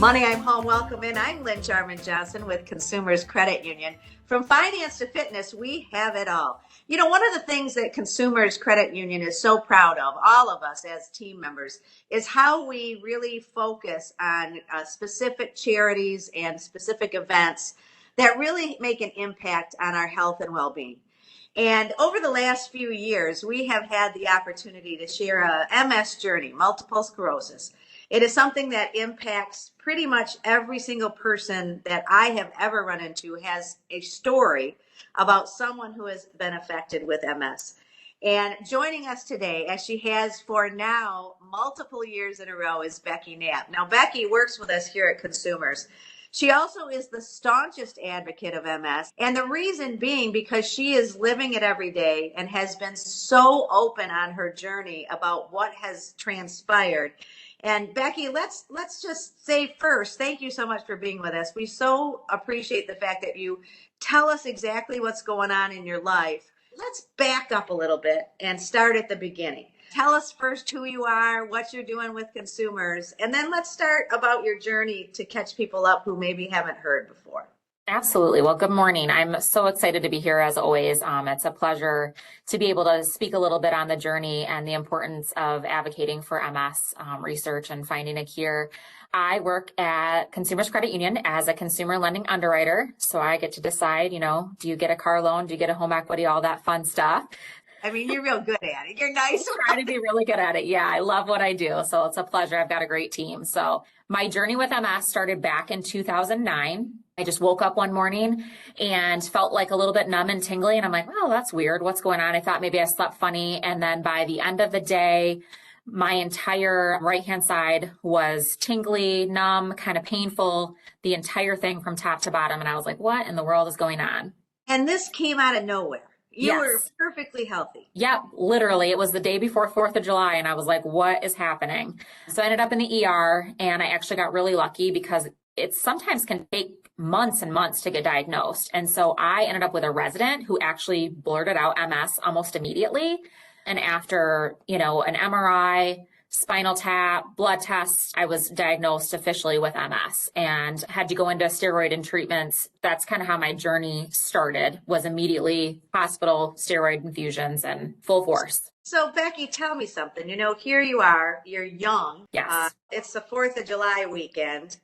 Money, I'm home. Welcome in. I'm Lynn Jarman Johnson with Consumers Credit Union. From finance to fitness, we have it all. You know, one of the things that Consumers Credit Union is so proud of, all of us as team members, is how we really focus on specific charities and specific events that really make an impact on our health and well-being. And over the last few years, we have had the opportunity to share a MS journey, multiple sclerosis. It is something that impacts pretty much every single person that I have ever run into has a story about someone who has been affected with MS. And joining us today, as she has for now multiple years in a row, is Becky Knapp. Now, Becky works with us here at Consumers. She also is the staunchest advocate of MS, and the reason being because she is living it every day and has been so open on her journey about what has transpired. And Becky, let's just say first, thank you so much for being with us. We so appreciate the fact that you tell us exactly what's going on in your life. Let's back up a little bit and start at the beginning. Tell us first who you are, what you're doing with Consumers, and then let's start about your journey to catch people up who maybe haven't heard before. Absolutely. Well, good morning. I'm so excited to be here as always. It's a pleasure to be able to speak a little bit on the journey and the importance of advocating for MS research and finding a cure. I work at Consumers Credit Union as a consumer lending underwriter. So I get to decide, do you get a car loan? Do you get a home equity? All that fun stuff. I mean, you're real good at it. You're nice. I try to be really good at it. Yeah, I love what I do. So it's a pleasure. I've got a great team. So my journey with MS started back in 2009. I just woke up one morning and felt like a little bit numb and tingly. And I'm like, well, that's weird. What's going on? I thought maybe I slept funny. And then by the end of the day, my entire right-hand side was tingly, numb, kind of painful, the entire thing from top to bottom. And I was like, what in the world is going on? And this came out of nowhere. You Yes. were perfectly healthy. Yep, literally. It was the day before 4th of July, and I was like, what is happening? So I ended up in the ER, and I actually got really lucky because it sometimes can take months and months to get diagnosed. And so I ended up with a resident who actually blurted out MS almost immediately. And after, an MRI, spinal tap, blood tests, I was diagnosed officially with MS and had to go into steroid and treatments. That's kind of how my journey started, was immediately hospital, steroid infusions, and full force. So Becky, tell me something. Here you are, you're young. Yes. It's the 4th of July weekend,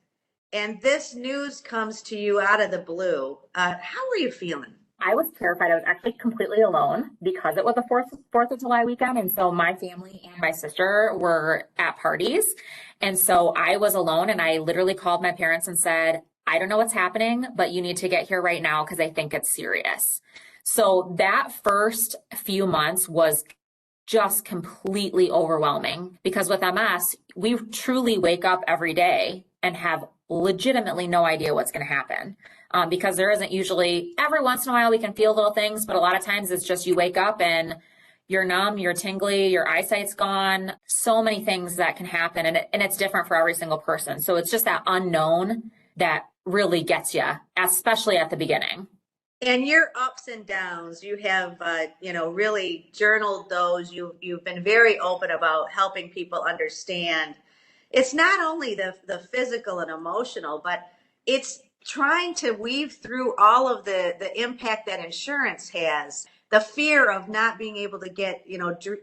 and this news comes to you out of the blue. How are you feeling? I was terrified. I was actually completely alone because it was the 4th of July weekend. And so my family and my sister were at parties. And so I was alone, and I literally called my parents and said, I don't know what's happening, but you need to get here right now because I think it's serious. So that first few months was just completely overwhelming because with MS, we truly wake up every day and have legitimately no idea what's going to happen. Because there isn't usually, every once in a while we can feel little things, but a lot of times it's just you wake up and you're numb, you're tingly, your eyesight's gone, so many things that can happen. And it's different for every single person. So it's just that unknown that really gets you, especially at the beginning. And your ups and downs, you have, really journaled those. You've been very open about helping people understand. It's not only the physical and emotional, but it's trying to weave through all of the impact that insurance has, the fear of not being able to get,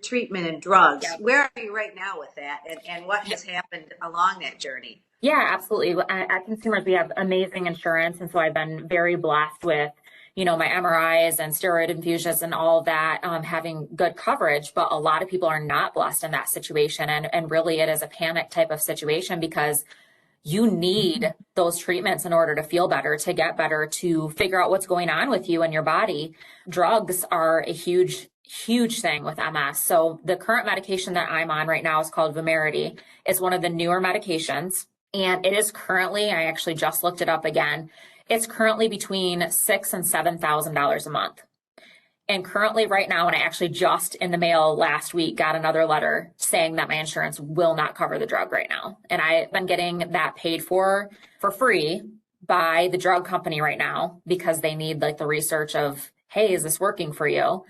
treatment and drugs. Yep. Where are you right now with that, and what has happened along that journey? Yeah, absolutely. At Consumers, we have amazing insurance. And so I've been very blessed with, my MRIs and steroid infusions and all of that, having good coverage. But a lot of people are not blessed in that situation. And really it is a panic type of situation because you need those treatments in order to feel better, to get better, to figure out what's going on with you and your body. Drugs are a huge thing with MS. So the current medication that I'm on right now is called Vumerity. It's one of the newer medications. And it is currently, I actually just looked it up again, it's currently between $6,000 and $7,000 a month. And currently right now, and I actually just in the mail last week got another letter saying that my insurance will not cover the drug right now. And I've been getting that paid for free by the drug company right now because they need the research of, hey, is this working for you?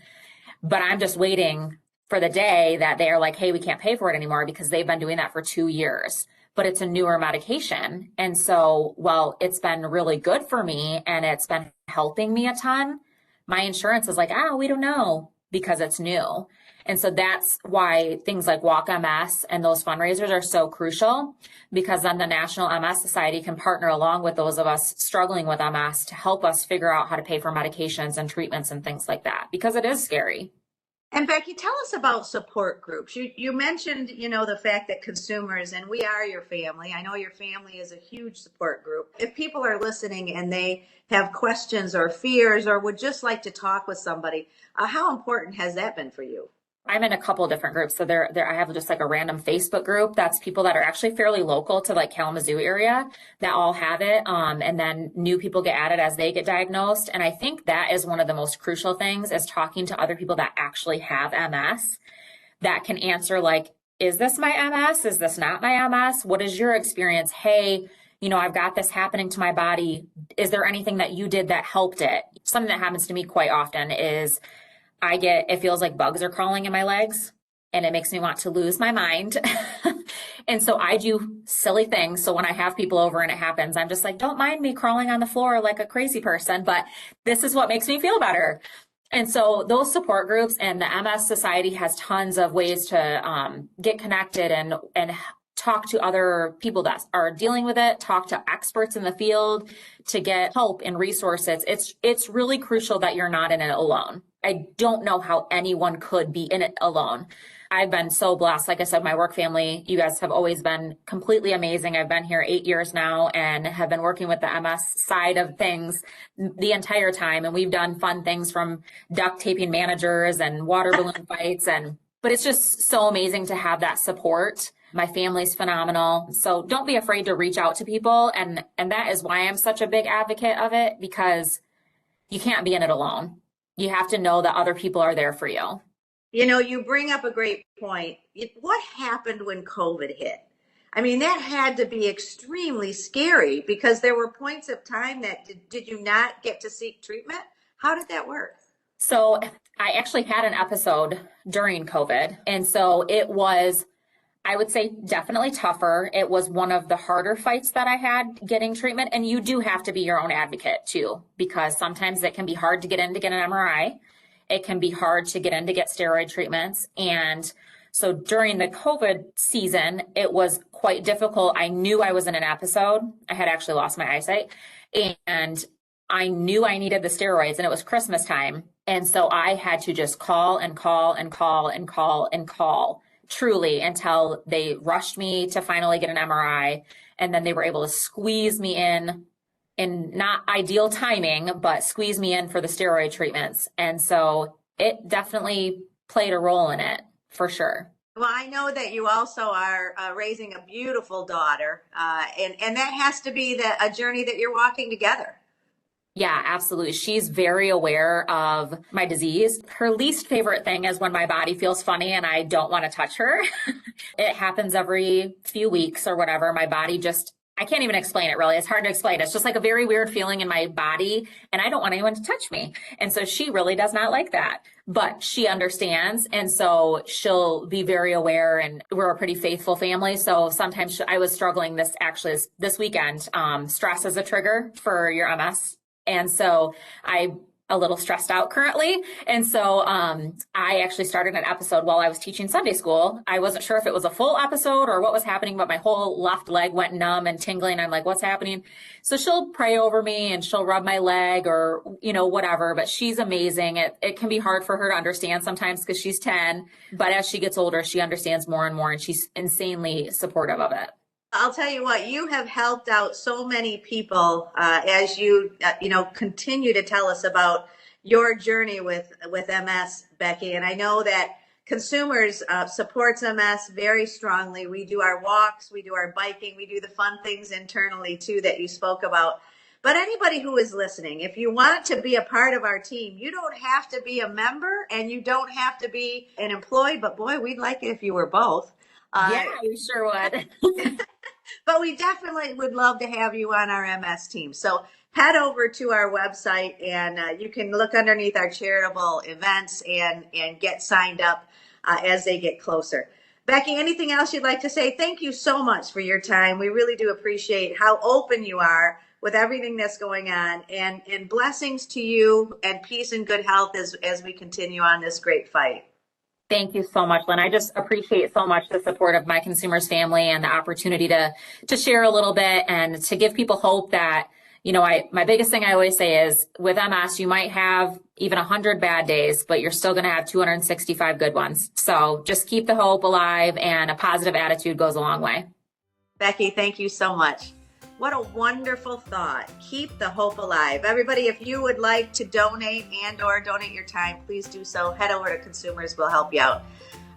But I'm just waiting for the day that they're like, hey, we can't pay for it anymore because they've been doing that for 2 years. but it's a newer medication. And so, while it's been really good for me and it's been helping me a ton, my insurance is like, we don't know because it's new. And so that's why things like Walk MS and those fundraisers are so crucial, because then the National MS Society can partner along with those of us struggling with MS to help us figure out how to pay for medications and treatments and things like that, because it is scary. And Becky, tell us about support groups. You mentioned, the fact that consumers, and we are your family. I know your family is a huge support group. If people are listening and they have questions or fears or would just like to talk with somebody, how important has that been for you? I'm in a couple of different groups. So I have just like a random Facebook group. That's people that are actually fairly local to like Kalamazoo area that all have it. And then new people get added as they get diagnosed. And I think that is one of the most crucial things, is talking to other people that actually have MS that can answer like, is this my MS? Is this not my MS? What is your experience? Hey, I've got this happening to my body. Is there anything that you did that helped it? Something that happens to me quite often is it feels like bugs are crawling in my legs and it makes me want to lose my mind. And so I do silly things. So when I have people over and it happens, I'm just like, don't mind me crawling on the floor like a crazy person, but this is what makes me feel better. And so those support groups and the MS Society has tons of ways to get connected and talk to other people that are dealing with it, talk to experts in the field to get help and resources. It's really crucial that you're not in it alone. I don't know how anyone could be in it alone. I've been so blessed. Like I said, my work family, you guys have always been completely amazing. I've been here 8 years now and have been working with the MS side of things the entire time. And we've done fun things from duct taping managers and water balloon fights. But it's just so amazing to have that support. My family's phenomenal. So don't be afraid to reach out to people. And that is why I'm such a big advocate of it, because you can't be in it alone. You have to know that other people are there for you. You bring up a great point. What happened when COVID hit? I mean, that had to be extremely scary because there were points of time that did you not get to seek treatment? How did that work? So I actually had an episode during COVID. And so it was, I would say, definitely tougher. It was one of the harder fights that I had getting treatment. And you do have to be your own advocate too, because sometimes it can be hard to get in to get an MRI. It can be hard to get in to get steroid treatments. And so during the COVID season, it was quite difficult. I knew I was in an episode. I had actually lost my eyesight and I knew I needed the steroids, and it was Christmas time. And so I had to just call and call and call and call and call, truly, until they rushed me to finally get an MRI. And then they were able to squeeze me in not ideal timing, but squeeze me in for the steroid treatments. And so it definitely played a role in it, for sure. Well, I know that you also are raising a beautiful daughter, and that has to be a journey that you're walking together. Yeah, absolutely. She's very aware of my disease. Her least favorite thing is when my body feels funny and I don't want to touch her. It happens every few weeks or whatever. My body just, I can't even explain it really. It's hard to explain. It's just like a very weird feeling in my body and I don't want anyone to touch me. And so she really does not like that, but she understands. And so she'll be very aware, and we're a pretty faithful family. So sometimes I was struggling this weekend. Stress is a trigger for your MS. And so I'm a little stressed out currently. And so I actually started an episode while I was teaching Sunday school. I wasn't sure if it was a full episode or what was happening, but my whole left leg went numb and tingling. I'm like, what's happening? So she'll pray over me and she'll rub my leg or, whatever. But she's amazing. It can be hard for her to understand sometimes because she's 10. But as she gets older, she understands more and more, and she's insanely supportive of it. I'll tell you what, you have helped out so many people as you, continue to tell us about your journey with MS, Becky. And I know that consumers supports MS very strongly. We do our walks, we do our biking, we do the fun things internally too that you spoke about. But anybody who is listening, if you want to be a part of our team, you don't have to be a member and you don't have to be an employee, but boy, we'd like it if you were both. Yeah, we sure would. But we definitely would love to have you on our MS team. So head over to our website and you can look underneath our charitable events and get signed up as they get closer. Becky, anything else you'd like to say? Thank you so much for your time. We really do appreciate how open you are with everything that's going on, and blessings to you and peace and good health as we continue on this great fight. Thank you so much, Lynn. I just appreciate so much the support of my consumers family and the opportunity to share a little bit and to give people hope that, my biggest thing I always say is with MS, you might have even 100 bad days, but you're still going to have 265 good ones. So just keep the hope alive, and a positive attitude goes a long way. Becky, thank you so much. What a wonderful thought. Keep the hope alive. Everybody, if you would like to donate or donate your time, please do so. Head over to Consumers. We'll help you out.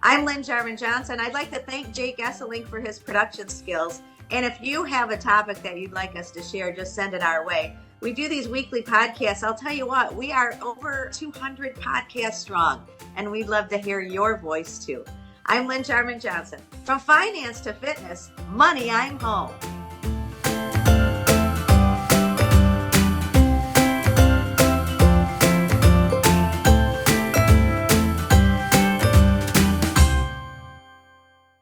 I'm Lynn Jarman Johnson. I'd like to thank Jake Esselink for his production skills. And if you have a topic that you'd like us to share, just send it our way. We do these weekly podcasts. I'll tell you what, we are over 200 podcasts strong, and we'd love to hear your voice too. I'm Lynn Jarman Johnson. From finance to fitness, money, I'm home.